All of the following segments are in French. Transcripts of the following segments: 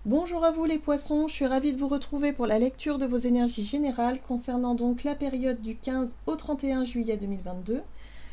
Bonjour à vous les poissons, je suis ravie de vous retrouver pour la lecture de vos énergies générales concernant donc la période du 15 au 31 juillet 2022.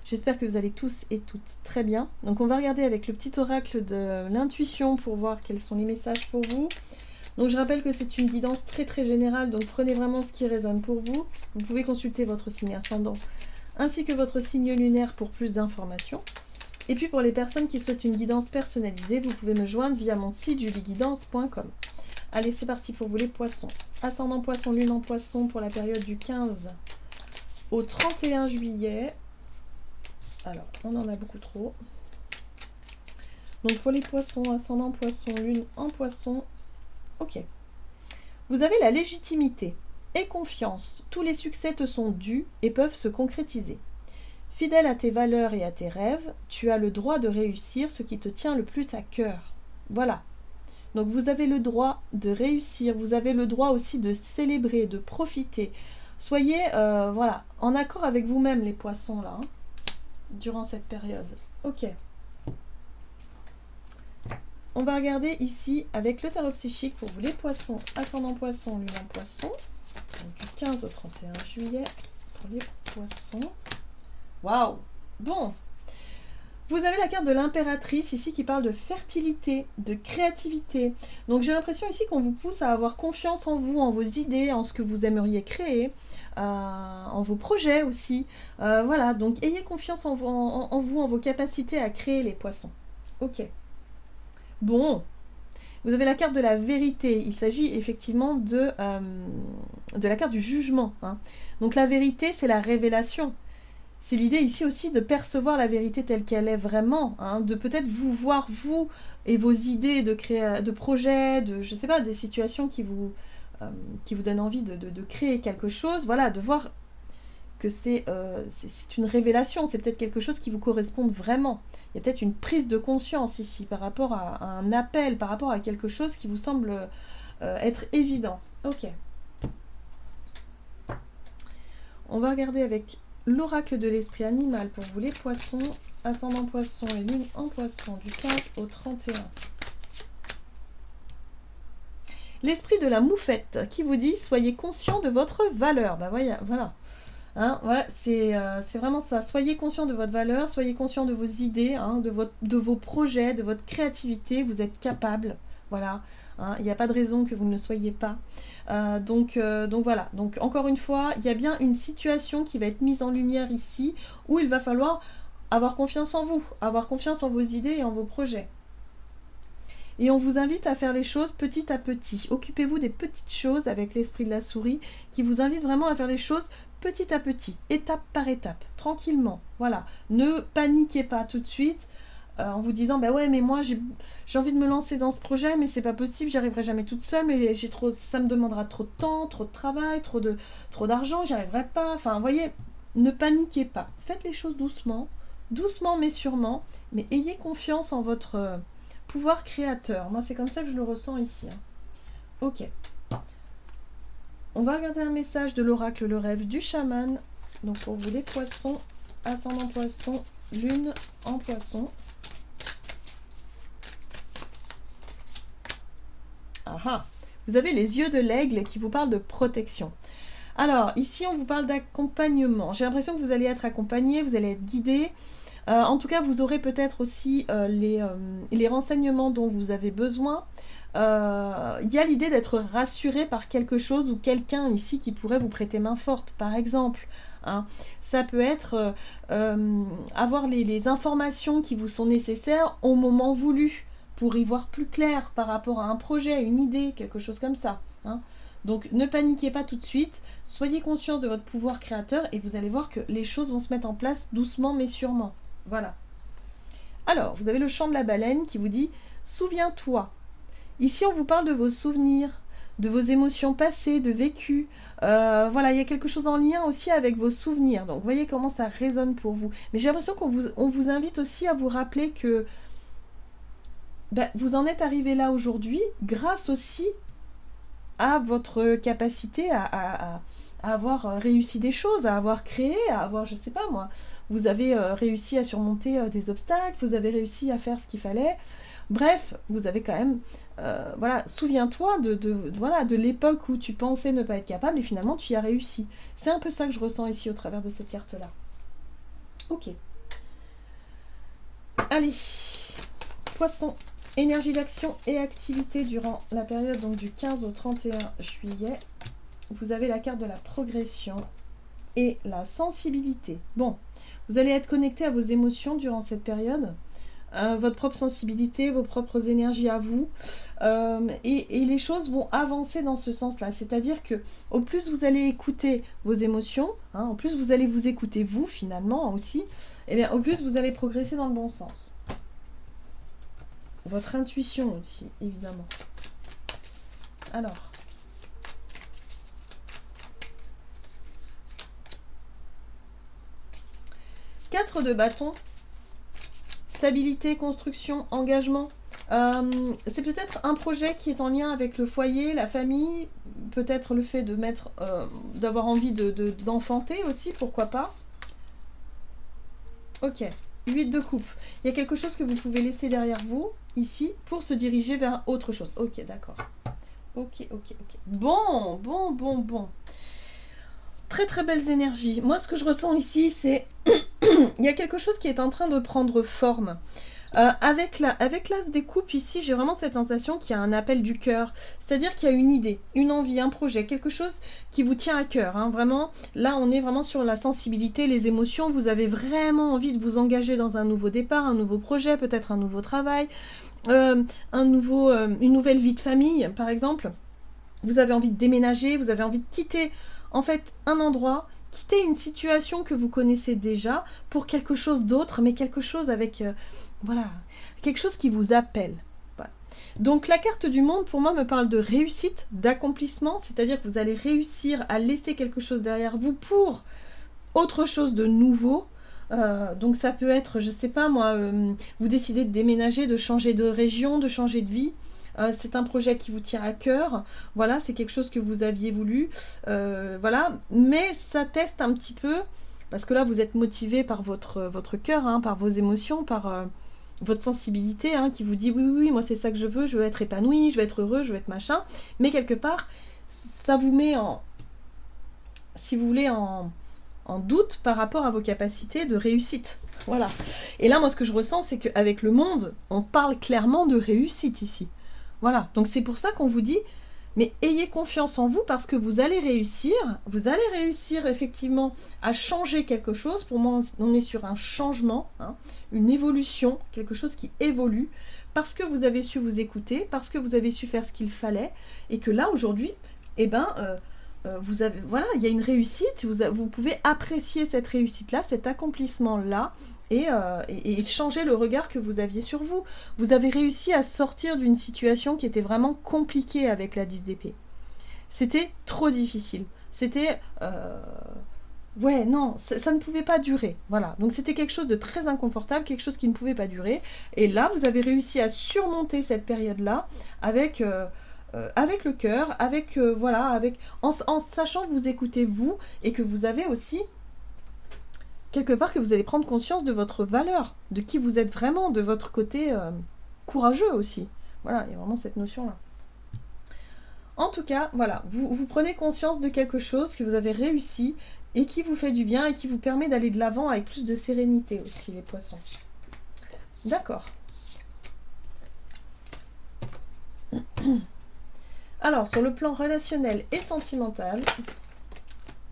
J'espère que vous allez tous et toutes très bien. Donc on va regarder avec le petit oracle de l'intuition pour voir quels sont les messages pour vous. Donc je rappelle que c'est une guidance très générale, donc prenez vraiment ce qui résonne pour vous. Vous pouvez consulter votre signe ascendant ainsi que votre signe lunaire pour plus d'informations. Et puis pour les personnes qui souhaitent une guidance personnalisée, vous pouvez me joindre via mon site julieguidance.com. Allez, c'est parti pour vous les poissons. Ascendant poisson, lune en poisson pour la période du 15 au 31 juillet. Alors, on en a beaucoup trop. Donc pour les poissons, ascendant poisson, lune en poisson. Ok. Vous avez la légitimité et confiance. Tous les succès te sont dus et peuvent se concrétiser. Fidèle à tes valeurs et à tes rêves, tu as le droit de réussir ce qui te tient le plus à cœur. Voilà. Donc vous avez le droit de réussir, vous avez le droit aussi de célébrer, de profiter. Soyez voilà, en accord avec vous-même les poissons là, durant cette période. Ok. On va regarder ici avec le tarot psychique pour vous les poissons, ascendant poisson, lune en poisson. Donc du 15 au 31 juillet pour les poissons. Waouh! Bon, vous avez la carte de l'impératrice ici qui parle de fertilité, de créativité. Donc j'ai l'impression ici qu'on vous pousse à avoir confiance en vous, en vos idées, en ce que vous aimeriez créer, en vos projets aussi. Voilà, donc ayez confiance en vous, en vos capacités à créer les poissons. Ok. Bon, vous avez la carte de la vérité. Il s'agit effectivement de la carte du jugement. Hein. Donc la vérité, c'est la révélation. C'est l'idée ici aussi de percevoir la vérité telle qu'elle est vraiment, hein, de peut-être vous voir, vous et vos idées de projets, de, je sais pas, des situations qui vous donnent envie de créer quelque chose, voilà, de voir que c'est une révélation, c'est peut-être quelque chose qui vous correspond vraiment. Il y a peut-être une prise de conscience ici par rapport à un appel, par rapport à quelque chose qui vous semble être évident. Ok. On va regarder avec l'oracle de l'esprit animal pour vous les poissons, ascendant poisson et lune en poisson du 15 au 31. L'esprit de la moufette qui vous dit soyez conscient de votre valeur. Ben voilà. Hein, voilà, c'est vraiment ça. Soyez conscient de votre valeur, soyez conscient de vos idées, hein, de vos projets, de votre créativité. Vous êtes capable. Voilà, hein, il n'y a pas de raison que vous ne le soyez pas. Donc voilà, donc encore une fois, il y a bien une situation qui va être mise en lumière ici, où il va falloir avoir confiance en vous, avoir confiance en vos idées et en vos projets. Et on vous invite à faire les choses petit à petit. Occupez-vous des petites choses avec l'esprit de la souris, qui vous invite vraiment à faire les choses petit à petit, étape par étape, tranquillement. Voilà, ne paniquez pas tout de suite. En vous disant bah ouais mais moi j'ai envie de me lancer dans ce projet mais c'est pas possible, j'y arriverai jamais toute seule, mais ça me demandera trop de temps, trop de travail, trop d'argent, j'y arriverai pas. Enfin vous voyez, ne paniquez pas, faites les choses doucement mais sûrement, mais ayez confiance en votre pouvoir créateur. Moi c'est comme ça que je le ressens ici. Hein. Ok, on va regarder un message de l'oracle le rêve du chaman, donc pour vous les poissons, ascendant poisson, lune en poisson. Ah, vous avez les yeux de l'aigle qui vous parlent de protection. Alors, ici, on vous parle d'accompagnement. J'ai l'impression que vous allez être accompagné, vous allez être guidé. En tout cas, vous aurez peut-être aussi les renseignements dont vous avez besoin. Il y a l'idée d'être rassuré par quelque chose ou quelqu'un ici qui pourrait vous prêter main forte, par exemple. Hein. Ça peut être avoir les informations qui vous sont nécessaires au moment voulu, pour y voir plus clair par rapport à un projet, une idée, quelque chose comme ça. Hein. Donc ne paniquez pas tout de suite, soyez conscients de votre pouvoir créateur et vous allez voir que les choses vont se mettre en place doucement mais sûrement. Voilà. Alors, vous avez le chant de la baleine qui vous dit « Souviens-toi ». Ici, on vous parle de vos souvenirs, de vos émotions passées, de vécu. Voilà, il y a quelque chose en lien aussi avec vos souvenirs. Donc, vous voyez comment ça résonne pour vous. Mais j'ai l'impression qu'on vous invite aussi à vous rappeler que vous en êtes arrivé là aujourd'hui grâce aussi à votre capacité à avoir réussi des choses, à avoir créé, à avoir, je sais pas moi, vous avez réussi à surmonter des obstacles, vous avez réussi à faire ce qu'il fallait. Bref, vous avez quand même... voilà, souviens-toi voilà, de l'époque où tu pensais ne pas être capable et finalement tu y as réussi. C'est un peu ça que je ressens ici au travers de cette carte-là. Ok. Allez, Poisson, énergie d'action et activité durant la période donc du 15 au 31 juillet. Vous avez la carte de la progression et la sensibilité. Bon, vous allez être connecté à vos émotions durant cette période. Votre propre sensibilité, vos propres énergies à vous, et les choses vont avancer dans ce sens-là. C'est-à-dire que au plus vous allez écouter vos émotions, hein, au plus vous allez vous écouter vous finalement aussi, et bien au plus vous allez progresser dans le bon sens. Votre intuition aussi, évidemment. Alors. Quatre de bâton. Stabilité, construction, engagement. C'est peut-être un projet qui est en lien avec le foyer, la famille, peut-être le fait de mettre, d'avoir envie d'enfanter aussi, pourquoi pas. Ok, 8 de coupe. Il y a quelque chose que vous pouvez laisser derrière vous, ici, pour se diriger vers autre chose. Ok, d'accord. Ok. Bon. Très très belles énergies. Moi, ce que je ressens ici, c'est... il y a quelque chose qui est en train de prendre forme. Avec l'as des coupes ici, j'ai vraiment cette sensation qu'il y a un appel du cœur. C'est-à-dire qu'il y a une idée, une envie, un projet, quelque chose qui vous tient à cœur. Hein, vraiment, là, on est vraiment sur la sensibilité, les émotions. Vous avez vraiment envie de vous engager dans un nouveau départ, un nouveau projet, peut-être un nouveau travail, une nouvelle vie de famille, par exemple. Vous avez envie de déménager, vous avez envie de quitter, en fait, un endroit, quitter une situation que vous connaissez déjà pour quelque chose d'autre, mais quelque chose avec... voilà, quelque chose qui vous appelle. Voilà. Donc la carte du monde, pour moi, me parle de réussite, d'accomplissement, c'est-à-dire que vous allez réussir à laisser quelque chose derrière vous pour autre chose de nouveau. Donc ça peut être, je sais pas moi, vous décidez de déménager, de changer de région, de changer de vie. C'est un projet qui vous tient à cœur, voilà, c'est quelque chose que vous aviez voulu, voilà, mais ça teste un petit peu, parce que là vous êtes motivé par votre cœur, hein, par vos émotions, par votre sensibilité, hein, qui vous dit oui, moi c'est ça que je veux être épanoui, je veux être heureux, je veux être machin, mais quelque part, ça vous met en, si vous voulez, en doute par rapport à vos capacités de réussite. Voilà. Et là, moi, ce que je ressens, c'est qu'avec le monde, on parle clairement de réussite ici. Voilà, donc c'est pour ça qu'on vous dit, mais ayez confiance en vous parce que vous allez réussir effectivement à changer quelque chose. Pour moi, on est sur un changement, hein, une évolution, quelque chose qui évolue, parce que vous avez su vous écouter, parce que vous avez su faire ce qu'il fallait, et que là, aujourd'hui, eh ben, vous avez, voilà, il y a une réussite, vous pouvez apprécier cette réussite-là, cet accomplissement-là, et changer le regard que vous aviez sur vous. Vous avez réussi à sortir d'une situation qui était vraiment compliquée avec la 10 d'épée. C'était trop difficile. C'était... ouais, non, ça ne pouvait pas durer. Voilà, donc c'était quelque chose de très inconfortable, quelque chose qui ne pouvait pas durer. Et là, vous avez réussi à surmonter cette période-là avec le cœur, voilà, en sachant que vous écoutez vous et que vous avez aussi... quelque part que vous allez prendre conscience de votre valeur, de qui vous êtes vraiment, de votre côté courageux aussi. Voilà, il y a vraiment cette notion-là. En tout cas, voilà, vous prenez conscience de quelque chose que vous avez réussi et qui vous fait du bien et qui vous permet d'aller de l'avant avec plus de sérénité aussi, les poissons. D'accord. Alors, sur le plan relationnel et sentimental,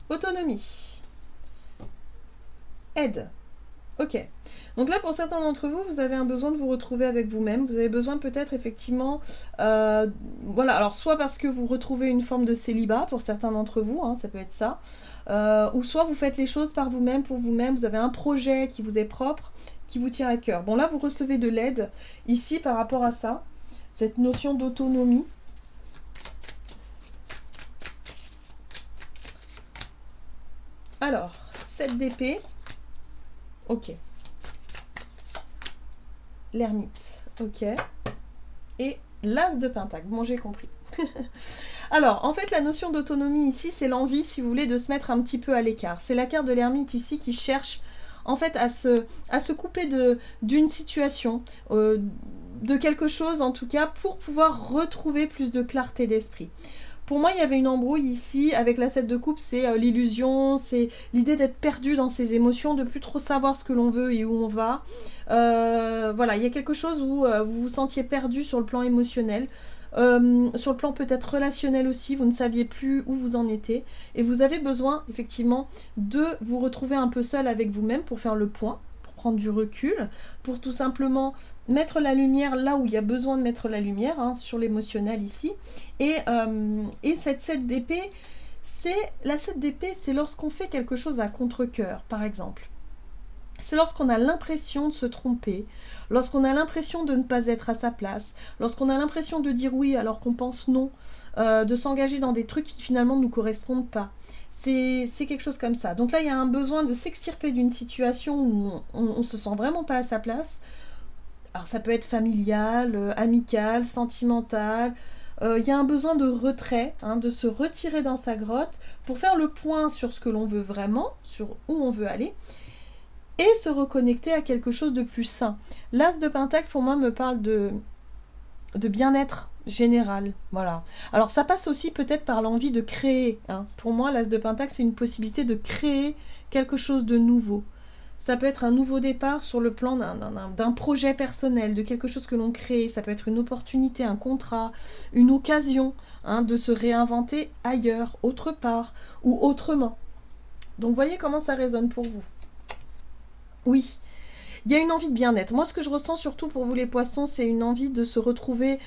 autonomie. Aide. Ok. Donc là, pour certains d'entre vous, vous avez un besoin de vous retrouver avec vous-même. Vous avez besoin peut-être effectivement... voilà, alors soit parce que vous retrouvez une forme de célibat, pour certains d'entre vous, hein, ça peut être ça. Ou soit vous faites les choses par vous-même, pour vous-même. Vous avez un projet qui vous est propre, qui vous tient à cœur. Bon, là, vous recevez de l'aide ici par rapport à ça. Cette notion d'autonomie. Alors, 7 d'épée. Ok. L'ermite. Ok. Et l'as de pentacle. Bon, j'ai compris. Alors, en fait, la notion d'autonomie ici, c'est l'envie, si vous voulez, de se mettre un petit peu à l'écart. C'est la carte de l'ermite ici qui cherche, en fait, à se couper d'une situation. de quelque chose en tout cas pour pouvoir retrouver plus de clarté d'esprit. Pour moi, il y avait une embrouille ici avec la 7 de coupe, c'est l'illusion, c'est l'idée d'être perdu dans ses émotions, de plus trop savoir ce que l'on veut et où on va. Voilà, il y a quelque chose où vous vous sentiez perdu sur le plan émotionnel. Sur le plan peut-être relationnel aussi, vous ne saviez plus où vous en étiez. Et vous avez besoin, effectivement, de vous retrouver un peu seul avec vous-même pour faire le point, pour prendre du recul, pour tout simplement mettre la lumière là où il y a besoin de mettre la lumière, hein, sur l'émotionnel ici. Et cette 7 d'épée, la 7 d'épée, c'est lorsqu'on fait quelque chose à contre-cœur, par exemple. C'est lorsqu'on a l'impression de se tromper, lorsqu'on a l'impression de ne pas être à sa place, lorsqu'on a l'impression de dire oui alors qu'on pense non, de s'engager dans des trucs qui finalement ne nous correspondent pas. C'est quelque chose comme ça. Donc là, il y a un besoin de s'extirper d'une situation où on se sent vraiment pas à sa place. Alors ça peut être familial, amical, sentimental. Il y a un besoin de retrait, hein, de se retirer dans sa grotte pour faire le point sur ce que l'on veut vraiment, sur où on veut aller, et se reconnecter à quelque chose de plus sain. L'As de Pentacle, pour moi, me parle de bien-être général. Voilà. Alors ça passe aussi peut-être par l'envie de créer, hein. Pour moi, l'As de Pentacle, c'est une possibilité de créer quelque chose de nouveau. Ça peut être un nouveau départ sur le plan d'un projet personnel, de quelque chose que l'on crée. Ça peut être une opportunité, un contrat, une occasion, hein, de se réinventer ailleurs, autre part ou autrement. Donc voyez comment ça résonne pour vous. Oui, il y a une envie de bien-être. Moi, ce que je ressens surtout pour vous les poissons, c'est une envie de se retrouver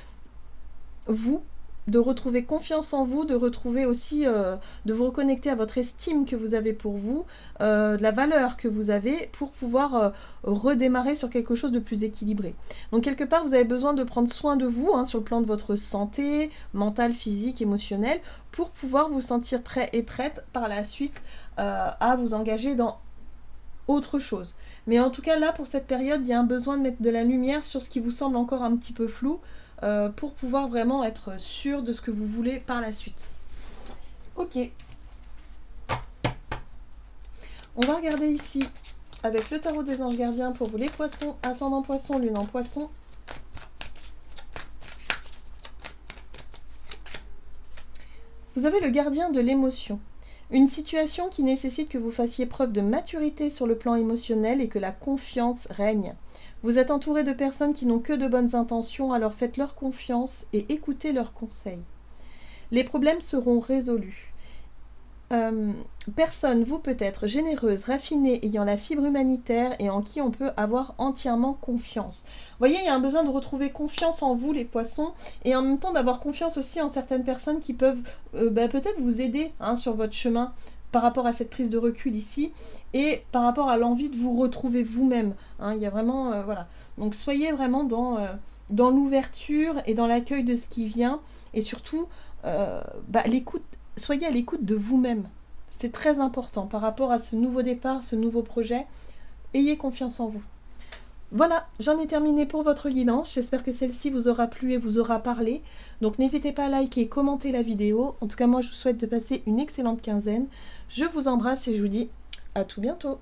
vous, de retrouver confiance en vous, de retrouver aussi, de vous reconnecter à votre estime que vous avez pour vous, de la valeur que vous avez pour pouvoir redémarrer sur quelque chose de plus équilibré. Donc quelque part, vous avez besoin de prendre soin de vous, hein, sur le plan de votre santé, mentale, physique, émotionnelle, pour pouvoir vous sentir prêt et prête par la suite à vous engager dans autre chose. Mais en tout cas, là, pour cette période, il y a un besoin de mettre de la lumière sur ce qui vous semble encore un petit peu flou, pour pouvoir vraiment être sûr de ce que vous voulez par la suite. Ok. On va regarder ici avec le tarot des anges gardiens pour vous les poissons, ascendant poisson, lune en poisson. Vous avez le gardien de l'émotion. Une situation qui nécessite que vous fassiez preuve de maturité sur le plan émotionnel et que la confiance règne. Vous êtes entouré de personnes qui n'ont que de bonnes intentions, alors faites-leur confiance et écoutez leurs conseils. Les problèmes seront résolus. Personne, vous peut-être, généreuse, raffinée, ayant la fibre humanitaire et en qui on peut avoir entièrement confiance. Vous voyez, il y a un besoin de retrouver confiance en vous, les poissons, et en même temps d'avoir confiance aussi en certaines personnes qui peuvent peut-être vous aider, hein, sur votre chemin par rapport à cette prise de recul ici et par rapport à l'envie de vous retrouver vous-même. Hein, il y a vraiment, voilà. Donc soyez vraiment dans l'ouverture et dans l'accueil de ce qui vient et surtout l'écoute. Soyez à l'écoute de vous-même. C'est très important par rapport à ce nouveau départ, ce nouveau projet. Ayez confiance en vous. Voilà, j'en ai terminé pour votre guidance. J'espère que celle-ci vous aura plu et vous aura parlé. Donc n'hésitez pas à liker et commenter la vidéo. En tout cas, moi, je vous souhaite de passer une excellente quinzaine. Je vous embrasse et je vous dis à tout bientôt.